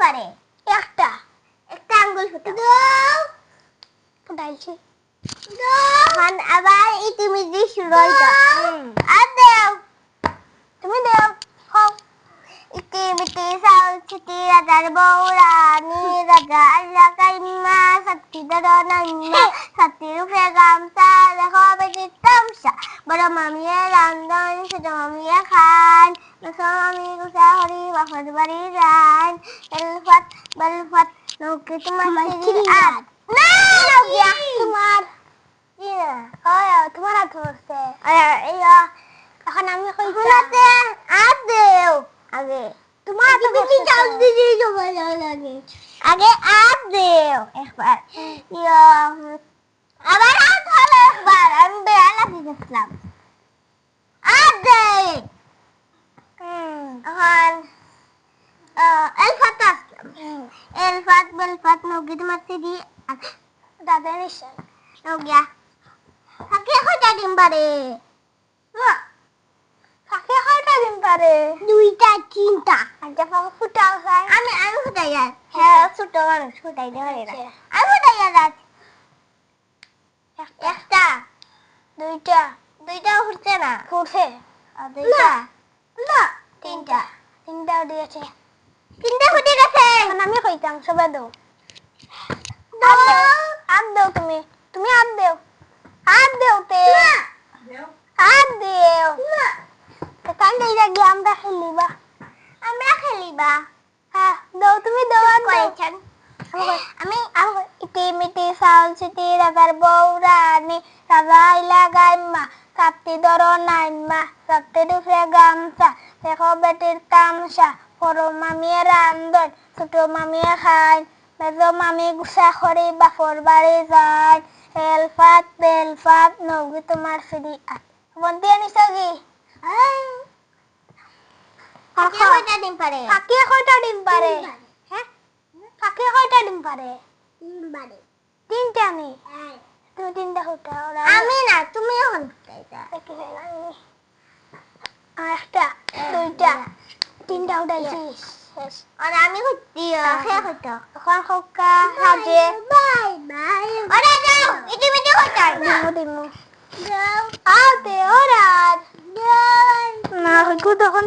পারে? একটা একটা আঙ্গুল ফুটাও। ফুটাইছি। এখন আবার ইতিমিতি শুরু হইতো। আর দেও। তুমি দেও। হও। ইতিমিতি চাউল চিটি রাজার বৌরানী রাজা আল্লাহ কাইমা সাতটি দরনাইমা সাতটি রূপে গামছা দেখো বেটির তামসা বড় মামিয়ে রান্ধন ছোট মামিয়ে খান মেসো মামি গুছা হরি বাপর বাড়ি যান বেলফাত বেলফাত নৌকে তোমার সিঁড়ি আর না নৌকিয়া তোমার কি না হয় তোমার হাত ধরছে। ইয়া এখন আমি কইতাম শোনাতে আর দেও আগে তোমার হাত ইতিমিতি চাউল ধরছে। চিটি জমা লাগে আগে আর দেও একবার ইয়া আবার হাত হলো একবার আমি বেলা দিয়েছিলাম আর দে এখন এলফাত আসলাম এলফাত বেলফাত নৌকি তোমার সিঁড়ি দাদা নিশ্চয় নৌকিয়া থাকে কয়টা ডিম পারে ফাঁকে কয়টা দিন পারে? দুইটা তিনটা আচ্ছা ফাঁকে ফুটাও খায়। আমি ফুটাই যাই হ্যাঁ ছোট মানুষ ফুটাই দেওয়া আমি ফুটাই যাই একটা দুইটা দুইটা ফুটছে না ফুটে আর দুইটা না তিনটা তিনটাও দিয়েছে। তিনটা ফুটে গেছে এখন আমি কইতাম সবাই দাও দাও। হাত দাও তুমি তুমি হাত দাও হাত দাও তে হাত দাও কাল এইটা গিয়ে আমরা খেলিবা আমরা খেলিবা হ্যাঁ দাও তুমি দাও আর দাও কয়েছেন আমি ইতিমিতি চাউল চিটি রাজার বৌরানী রাজা আইলা গাইমা সাতটি দরনাইমা সাতটি দুফে গামছা দেখো বেটির তামসা বড় মামিয়ে রান্ধন ছোট মামিয়ে খায় মেজো মামি গুছা খড়ি বাপর বাড়ি যায় এলফাত বেলফাত নৌকি তোমার সিঁড়ি আর বন্তি আনিস কি ফাঁকে কয়টা ডিম পারে ফাঁকিয়ে কয়টা ডিম পারে? হ্যাঁ ফাঁকিয়ে কয়টা ডিম পারে? তিনটা আমি তুমি তিনটা ফুটা আমি না তুমি এখন ফুটাই যাও একটা দুইটা তিনটা উঠাইছিস শেষ আর আমি ফুটি খেয়ে হইতো এখন খোকা সাজে বাই বাই ওরা যাও ইতিমিতি হইতো দিমু দিমু যাও আতে ওরা যাও না হইকু তখন